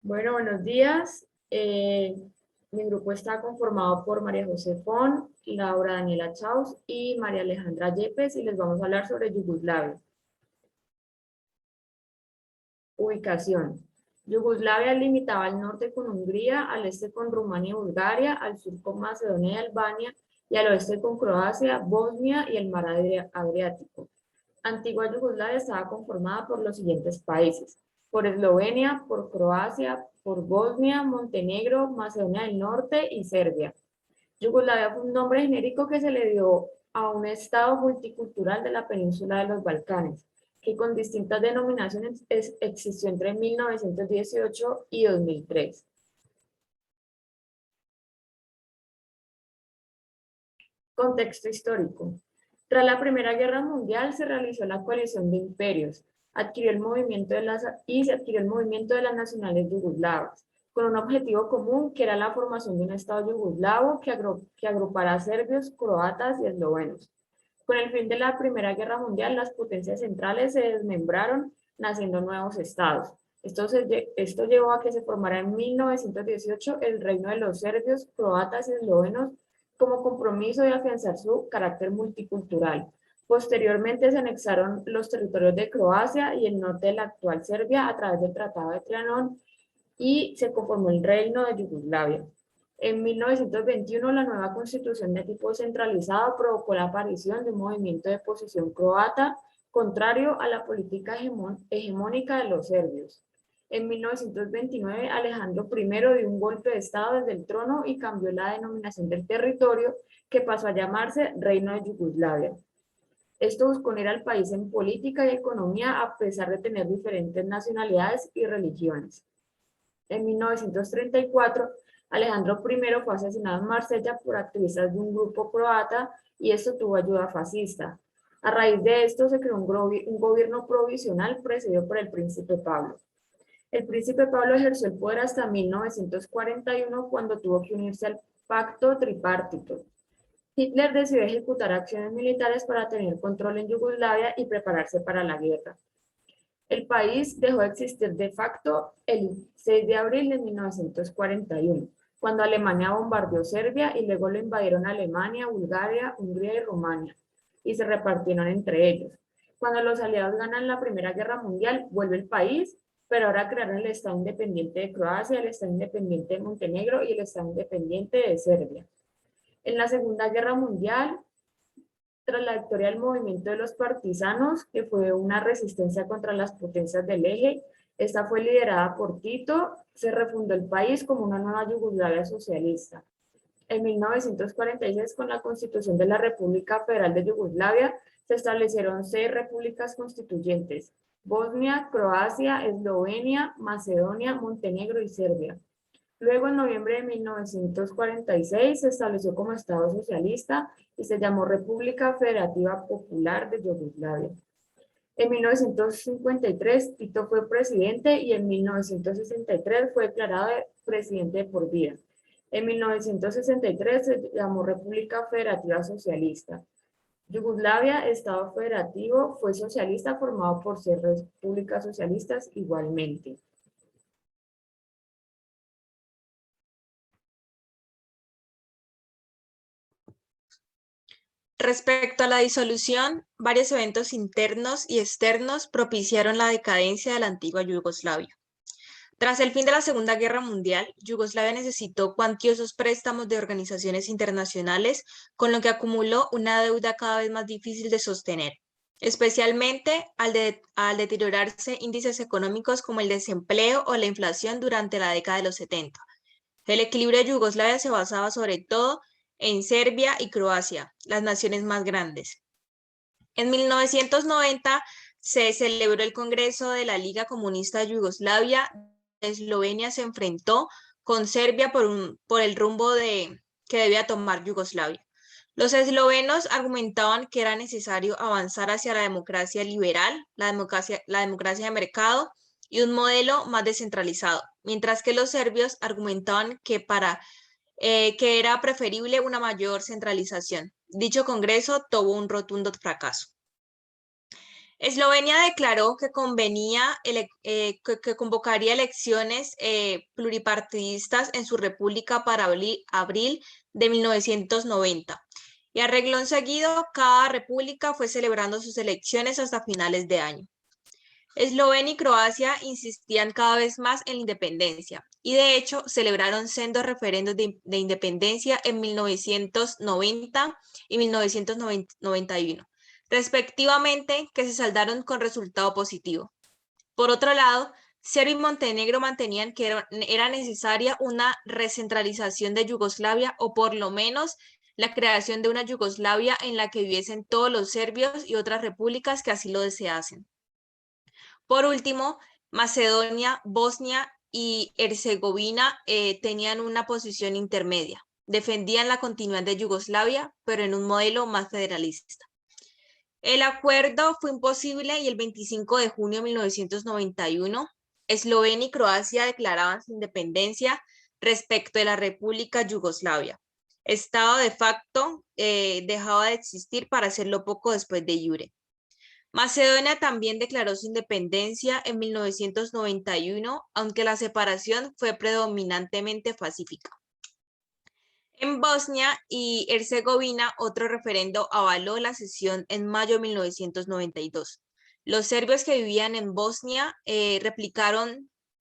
Bueno, buenos días. Mi grupo está conformado por María José Fon, Laura Daniela Chaus y María Alejandra Yepes y les vamos a hablar sobre Yugoslavia. Ubicación. Yugoslavia limitaba al norte con Hungría, al este con Rumania y Bulgaria, al sur con Macedonia y Albania y al oeste con Croacia, Bosnia y el mar Adriático. Antigua Yugoslavia estaba conformada por los siguientes países: por Eslovenia, por Croacia, por Bosnia, Montenegro, Macedonia del Norte y Serbia. Yugoslavia fue un nombre genérico que se le dio a un estado multicultural de la península de los Balcanes, que con distintas denominaciones existió entre 1918 y 2003. Contexto histórico. Tras la Primera Guerra Mundial se realizó la coalición de imperios, se adquirió el movimiento de las nacionales yugoslavas, con un objetivo común que era la formación de un Estado yugoslavo que agrupara a serbios, croatas y eslovenos. Con el fin de la Primera Guerra Mundial, las potencias centrales se desmembraron, naciendo nuevos estados. Esto llevó a que se formara en 1918 el Reino de los Serbios, Croatas y Eslovenos, como compromiso de afianzar su carácter multicultural. Posteriormente se anexaron los territorios de Croacia y el norte de la actual Serbia a través del Tratado de Trianón y se conformó el Reino de Yugoslavia. En 1921, la nueva constitución de tipo centralizado provocó la aparición de un movimiento de posición croata contrario a la política hegemónica de los serbios. En 1929, Alejandro I dio un golpe de Estado desde el trono y cambió la denominación del territorio, que pasó a llamarse Reino de Yugoslavia. Esto buscó unir al país en política y economía a pesar de tener diferentes nacionalidades y religiones. En 1934, Alejandro I fue asesinado en Marsella por activistas de un grupo croata y esto tuvo ayuda fascista. A raíz de esto se creó un gobierno provisional presidido por el príncipe Pablo. El príncipe Pablo ejerció el poder hasta 1941, cuando tuvo que unirse al pacto tripartito. Hitler decidió ejecutar acciones militares para tener control en Yugoslavia y prepararse para la guerra. El país dejó de existir de facto el 6 de abril de 1941, cuando Alemania bombardeó Serbia y luego lo invadieron Alemania, Bulgaria, Hungría y Rumania, y se repartieron entre ellos. Cuando los aliados ganan la Primera Guerra Mundial, vuelve el país, pero ahora crearon el Estado Independiente de Croacia, el Estado Independiente de Montenegro y el Estado Independiente de Serbia. En la Segunda Guerra Mundial, tras la victoria del movimiento de los partisanos, que fue una resistencia contra las potencias del eje, esta fue liderada por Tito, se refundó el país como una nueva Yugoslavia socialista. En 1946, con la constitución de la República Federal de Yugoslavia, se establecieron 6 repúblicas constituyentes: Bosnia, Croacia, Eslovenia, Macedonia, Montenegro y Serbia. Luego, en noviembre de 1946, se estableció como Estado socialista y se llamó República Federativa Popular de Yugoslavia. En 1953, Tito fue presidente y en 1963 fue declarado presidente por vida. En 1963 se llamó República Federativa Socialista. Yugoslavia, Estado federativo, fue socialista formado por 6 repúblicas socialistas igualmente. Respecto a la disolución, varios eventos internos y externos propiciaron la decadencia de la antigua Yugoslavia. Tras el fin de la Segunda Guerra Mundial, Yugoslavia necesitó cuantiosos préstamos de organizaciones internacionales, con lo que acumuló una deuda cada vez más difícil de sostener, especialmente al deteriorarse índices económicos como el desempleo o la inflación durante la década de los 70. El equilibrio de Yugoslavia se basaba sobre todo en Serbia y Croacia, las naciones más grandes. En 1990 se celebró el Congreso de la Liga Comunista de Yugoslavia. Eslovenia se enfrentó con Serbia por el rumbo que debía tomar Yugoslavia. Los eslovenos argumentaban que era necesario avanzar hacia la democracia liberal, la democracia de mercado y un modelo más descentralizado, mientras que los serbios argumentaban que era preferible una mayor centralización. Dicho congreso tuvo un rotundo fracaso. Eslovenia declaró que que convocaría elecciones pluripartidistas en su república para abril de 1990. Y a reglón seguido, cada república fue celebrando sus elecciones hasta finales de año. Eslovenia y Croacia insistían cada vez más en la independencia y de hecho celebraron sendos referendos de independencia en 1990 y 1991, respectivamente, que se saldaron con resultado positivo. Por otro lado, Serbia y Montenegro mantenían que era necesaria una recentralización de Yugoslavia o por lo menos la creación de una Yugoslavia en la que viviesen todos los serbios y otras repúblicas que así lo deseasen. Por último, Macedonia, Bosnia y Herzegovina tenían una posición intermedia. Defendían la continuidad de Yugoslavia, pero en un modelo más federalista. El acuerdo fue imposible y el 25 de junio de 1991, Eslovenia y Croacia declaraban su independencia respecto de la República Yugoslavia. Estado de facto dejaba de existir para hacerlo poco después de iure. Macedonia también declaró su independencia en 1991, aunque la separación fue predominantemente pacífica. En Bosnia y Herzegovina, otro referendo avaló la cesión en mayo de 1992. Los serbios que vivían en Bosnia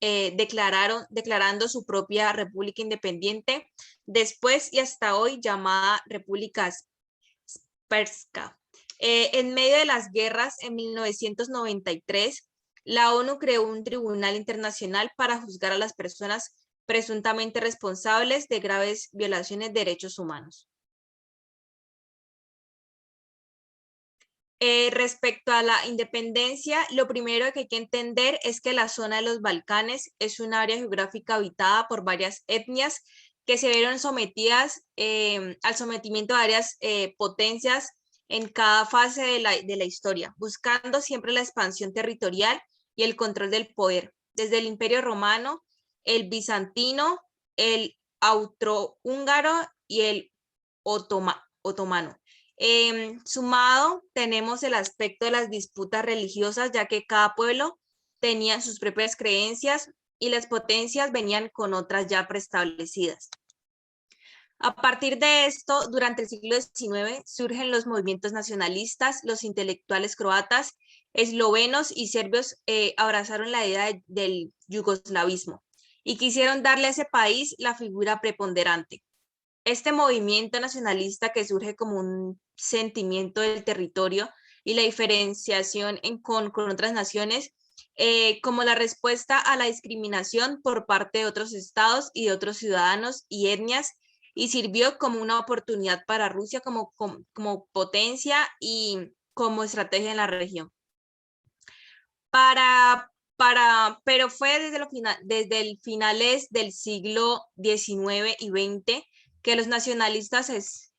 declarando su propia república independiente, después y hasta hoy llamada República Srpska. En medio de las guerras, en 1993, la ONU creó un tribunal internacional para juzgar a las personas presuntamente responsables de graves violaciones de derechos humanos. Respecto a la independencia, lo primero que hay que entender es que la zona de los Balcanes es un área geográfica habitada por varias etnias que se vieron sometidas al sometimiento de varias potencias en cada fase de la historia, buscando siempre la expansión territorial y el control del poder, desde el Imperio Romano, el bizantino, el austrohúngaro y el otomano. Sumado, tenemos el aspecto de las disputas religiosas, ya que cada pueblo tenía sus propias creencias y las potencias venían con otras ya preestablecidas. A partir de esto, durante el siglo XIX, surgen los movimientos nacionalistas, los intelectuales croatas, eslovenos y serbios abrazaron la idea del yugoslavismo y quisieron darle a ese país la figura preponderante. Este movimiento nacionalista que surge como un sentimiento del territorio y la diferenciación con otras naciones, como la respuesta a la discriminación por parte de otros estados y de otros ciudadanos y etnias, y sirvió como una oportunidad para Rusia como potencia y como estrategia en la región. Pero fue desde el finales del siglo XIX y XX que los nacionalistas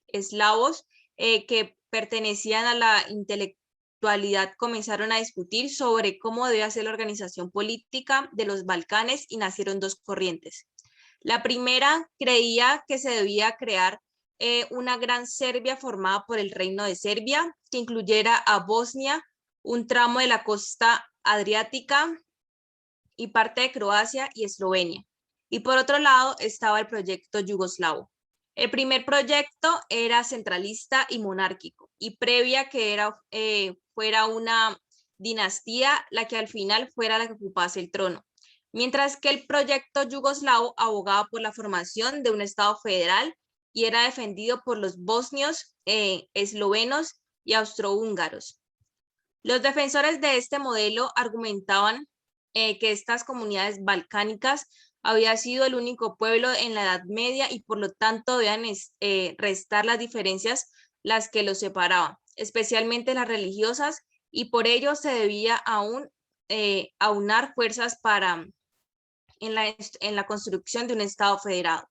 eslavos que pertenecían a la intelectualidad comenzaron a discutir sobre cómo debía ser la organización política de los Balcanes y nacieron dos corrientes. La primera creía que se debía crear una gran Serbia formada por el Reino de Serbia, que incluyera a Bosnia, un tramo de la costa adriática y parte de Croacia y Eslovenia. Y por otro lado estaba el proyecto yugoslavo. El primer proyecto era centralista y monárquico, y previa que fuera una dinastía la que al final fuera la que ocupase el trono. Mientras que el proyecto yugoslavo abogaba por la formación de un Estado federal y era defendido por los bosnios, eslovenos y austrohúngaros. Los defensores de este modelo argumentaban que estas comunidades balcánicas había sido el único pueblo en la Edad Media y por lo tanto debían restar las diferencias las que los separaban, especialmente las religiosas, y por ello se debía aunar fuerzas en la construcción de un Estado federado.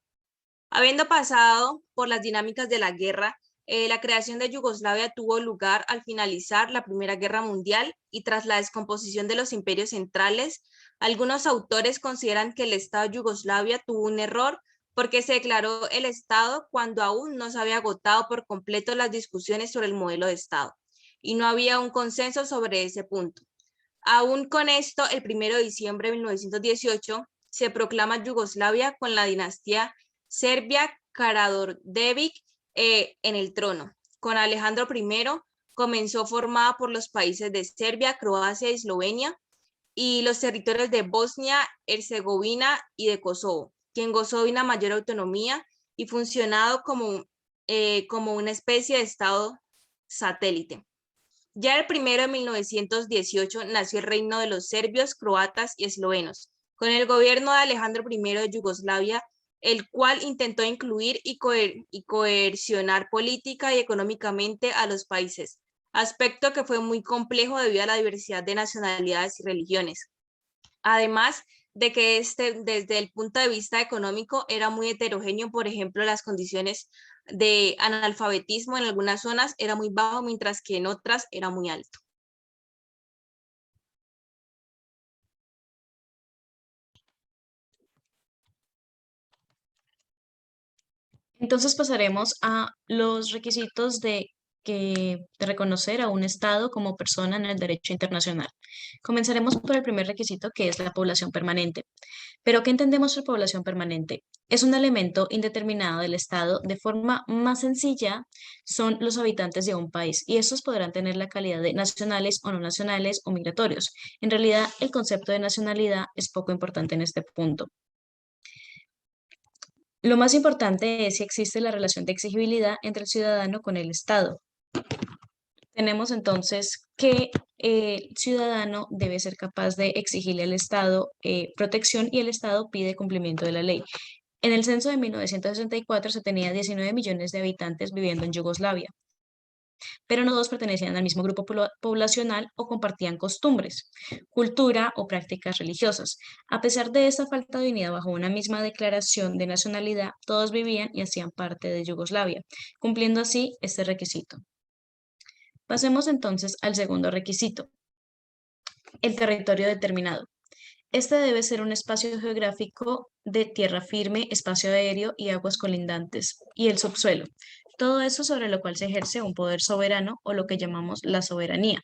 Habiendo pasado por las dinámicas de la guerra, la creación de Yugoslavia tuvo lugar al finalizar la Primera Guerra Mundial y tras la descomposición de los imperios centrales. Algunos autores consideran que el Estado de Yugoslavia tuvo un error porque se declaró el Estado cuando aún no se había agotado por completo las discusiones sobre el modelo de Estado. y no había un consenso sobre ese punto. Aún con esto, el 1 de diciembre de 1918 se proclama Yugoslavia con la dinastía Serbia Karađorđević en el trono. Con Alejandro I comenzó formada por los países de Serbia, Croacia y Eslovenia y los territorios de Bosnia, Herzegovina y de Kosovo, quien gozó de una mayor autonomía y funcionado como una especie de estado satélite. Ya el 1 de 1918 nació el reino de los serbios, croatas y eslovenos, con el gobierno de Alejandro I de Yugoslavia, el cual intentó incluir y coercionar política y económicamente a los países, aspecto que fue muy complejo debido a la diversidad de nacionalidades y religiones. Además de que desde el punto de vista económico era muy heterogéneo, por ejemplo, las condiciones de analfabetismo en algunas zonas era muy bajo, mientras que en otras era muy alto. Entonces pasaremos a los requisitos de reconocer a un Estado como persona en el derecho internacional. Comenzaremos por el primer requisito, que es la población permanente. ¿Pero qué entendemos por población permanente? Es un elemento indeterminado del Estado. De forma más sencilla, son los habitantes de un país y estos podrán tener la calidad de nacionales o no nacionales o migratorios. En realidad, el concepto de nacionalidad es poco importante en este punto. Lo más importante es si existe la relación de exigibilidad entre el ciudadano con el Estado. Tenemos entonces que el ciudadano debe ser capaz de exigirle al Estado protección y el Estado pide cumplimiento de la ley. En el censo de 1964 se tenía 19 millones de habitantes viviendo en Yugoslavia, pero no todos pertenecían al mismo grupo poblacional o compartían costumbres, cultura o prácticas religiosas. A pesar de esta falta de unidad bajo una misma declaración de nacionalidad, todos vivían y hacían parte de Yugoslavia, cumpliendo así este requisito. Pasemos entonces al segundo requisito, el territorio determinado. Este debe ser un espacio geográfico de tierra firme, espacio aéreo y aguas colindantes, y el subsuelo. Todo eso sobre lo cual se ejerce un poder soberano o lo que llamamos la soberanía.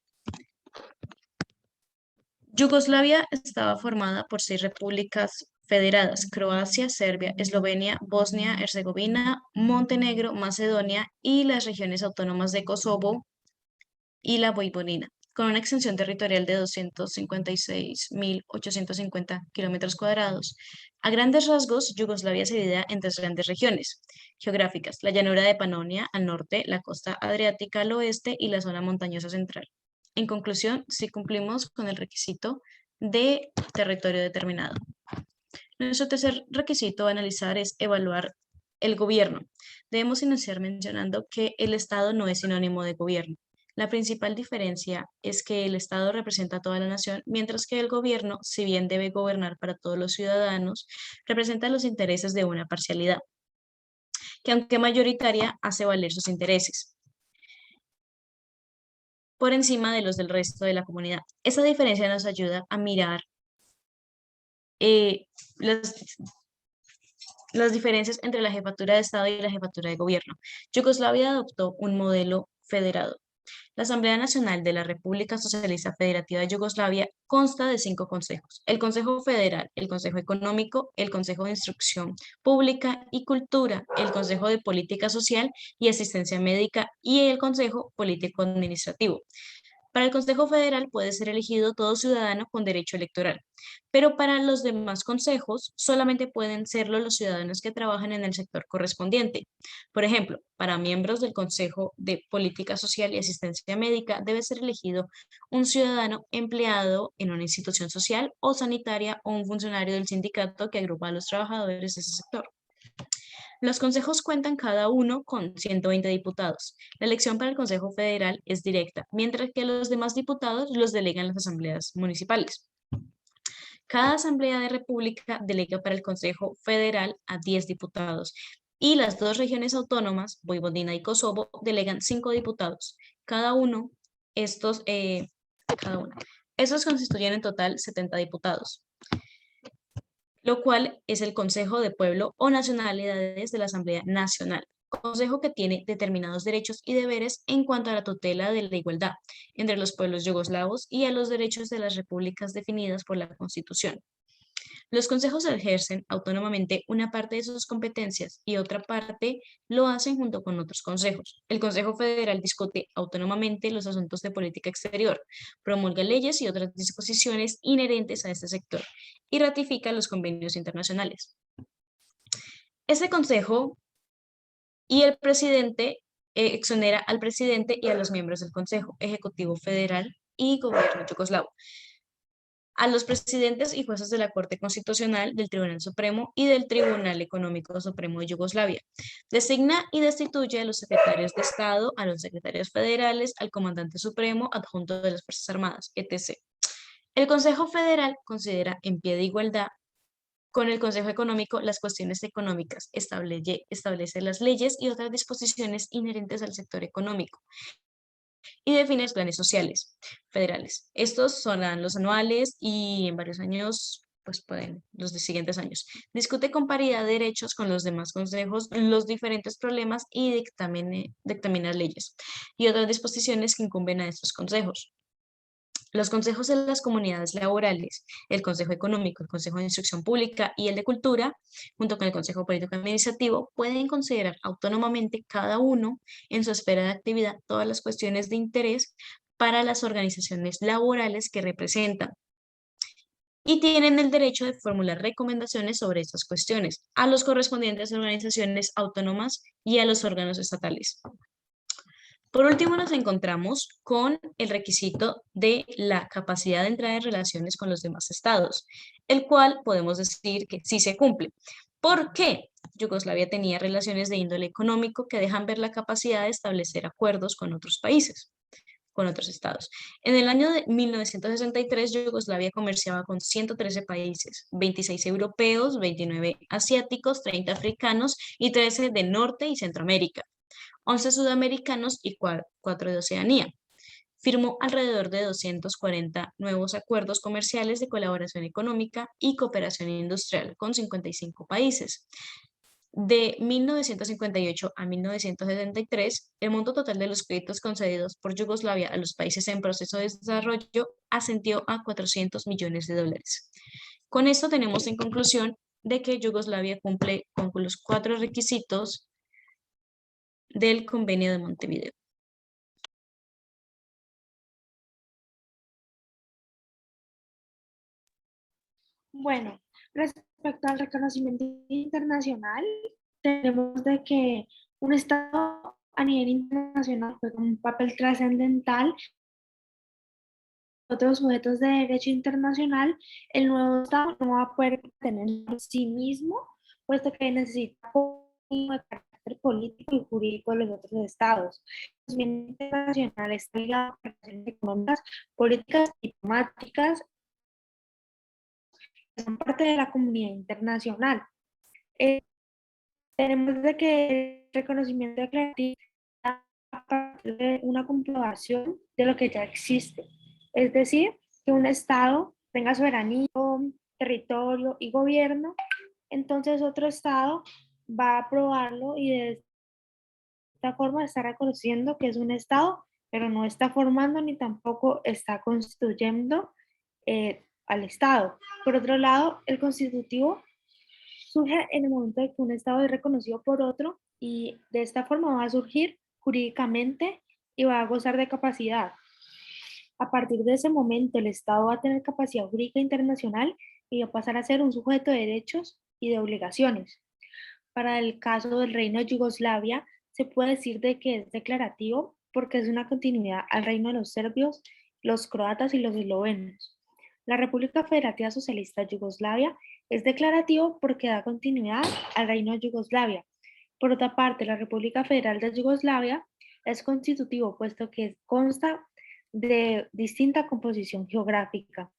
Yugoslavia estaba formada por 6 repúblicas federadas: Croacia, Serbia, Eslovenia, Bosnia, Herzegovina, Montenegro, Macedonia y las regiones autónomas de Kosovo y la Voivodina, con una extensión territorial de 256.850 kilómetros cuadrados. A grandes rasgos, Yugoslavia se divide en 3 grandes regiones geográficas: la llanura de Panonia al norte, la costa adriática al oeste y la zona montañosa central. En conclusión, sí cumplimos con el requisito de territorio determinado. Nuestro tercer requisito a analizar es evaluar el gobierno. Debemos iniciar mencionando que el Estado no es sinónimo de gobierno. La principal diferencia es que el Estado representa a toda la nación, mientras que el gobierno, si bien debe gobernar para todos los ciudadanos, representa los intereses de una parcialidad, que aunque mayoritaria, hace valer sus intereses por encima de los del resto de la comunidad. Esa diferencia nos ayuda a mirar las diferencias entre la jefatura de Estado y la jefatura de gobierno. Yugoslavia adoptó un modelo federado. La Asamblea Nacional de la República Socialista Federativa de Yugoslavia consta de 5 consejos: el Consejo Federal, el Consejo Económico, el Consejo de Instrucción Pública y Cultura, el Consejo de Política Social y Asistencia Médica y el Consejo Político Administrativo. Para el Consejo Federal puede ser elegido todo ciudadano con derecho electoral, pero para los demás consejos solamente pueden serlo los ciudadanos que trabajan en el sector correspondiente. Por ejemplo, para miembros del Consejo de Política Social y Asistencia Médica debe ser elegido un ciudadano empleado en una institución social o sanitaria o un funcionario del sindicato que agrupa a los trabajadores de ese sector. Los consejos cuentan cada uno con 120 diputados. La elección para el Consejo Federal es directa, mientras que los demás diputados los delegan las asambleas municipales. Cada asamblea de república delega para el Consejo Federal a 10 diputados y las 2 regiones autónomas, Voivodina y Kosovo, delegan 5 diputados. Estos constituyen en total 70 diputados, lo cual es el Consejo de Pueblo o Nacionalidades de la Asamblea Nacional. consejo que tiene determinados derechos y deberes en cuanto a la tutela de la igualdad entre los pueblos yugoslavos y a los derechos de las repúblicas definidas por la Constitución. Los consejos ejercen autónomamente una parte de sus competencias y otra parte lo hacen junto con otros consejos. El Consejo Federal discute autónomamente los asuntos de política exterior, promulga leyes y otras disposiciones inherentes a este sector y ratifica los convenios internacionales. Este consejo y el presidente exonera al presidente y a los miembros del Consejo Ejecutivo Federal y Gobierno yugoslavo, a los presidentes y jueces de la Corte Constitucional, del Tribunal Supremo y del Tribunal Económico Supremo de Yugoslavia. Designa y destituye a los secretarios de Estado, a los secretarios federales, al comandante supremo, adjunto de las Fuerzas Armadas, etc. El Consejo Federal considera en pie de igualdad con el Consejo Económico las cuestiones económicas, establece las leyes y otras disposiciones inherentes al sector económico y define los planes sociales federales. Estos son los anuales y en varios años, pues pueden, los de siguientes años. Discute con paridad de derechos con los demás consejos los diferentes problemas y dictamina leyes y otras disposiciones que incumben a estos consejos. Los consejos de las comunidades laborales, el Consejo Económico, el Consejo de Instrucción Pública y el de Cultura, junto con el Consejo Político Administrativo, pueden considerar autónomamente cada uno en su esfera de actividad todas las cuestiones de interés para las organizaciones laborales que representan y tienen el derecho de formular recomendaciones sobre estas cuestiones a los correspondientes organizaciones autónomas y a los órganos estatales. Por último, nos encontramos con el requisito de la capacidad de entrar en relaciones con los demás estados, el cual podemos decir que sí se cumple. ¿Por qué? Yugoslavia tenía relaciones de índole económico que dejan ver la capacidad de establecer acuerdos con otros países, con otros estados. En el año de 1963, Yugoslavia comerciaba con 113 países, 26 europeos, 29 asiáticos, 30 africanos y 13 de Norte y Centroamérica. 11 sudamericanos y 4 de Oceanía. Firmó alrededor de 240 nuevos acuerdos comerciales de colaboración económica y cooperación industrial con 55 países. De 1958 a 1973, el monto total de los créditos concedidos por Yugoslavia a los países en proceso de desarrollo ascendió a 400 millones de dólares. Con esto tenemos en conclusión de que Yugoslavia cumple con los 4 requisitos del Convenio de Montevideo. Bueno, respecto al reconocimiento internacional, tenemos de que un Estado a nivel internacional juega un papel trascendental. Otros sujetos de derecho internacional, el nuevo Estado no va a poder tener por sí mismo, puesto que necesita apoyo de carácter político y jurídico de los otros estados. El reconocimiento internacional está ligado a relaciones económicas, políticas, diplomáticas, que son parte de la comunidad internacional. Tenemos de que el reconocimiento declarativo a partir de una comprobación de lo que ya existe. Es decir, que un Estado tenga soberanía, territorio y gobierno, entonces otro Estado va a aprobarlo y de esta forma está reconociendo que es un Estado, pero no está formando ni tampoco está constituyendo al Estado. Por otro lado, el constitutivo surge en el momento de que un Estado es reconocido por otro y de esta forma va a surgir jurídicamente y va a gozar de capacidad. A partir de ese momento, el Estado va a tener capacidad jurídica internacional y va a pasar a ser un sujeto de derechos y de obligaciones. Para el caso del Reino de Yugoslavia, se puede decir de que es declarativo porque es una continuidad al reino de los serbios, los croatas y los eslovenos. La República Federativa Socialista de Yugoslavia es declarativo porque da continuidad al reino de Yugoslavia. Por otra parte, la República Federal de Yugoslavia es constitutivo puesto que consta de distinta composición geográfica.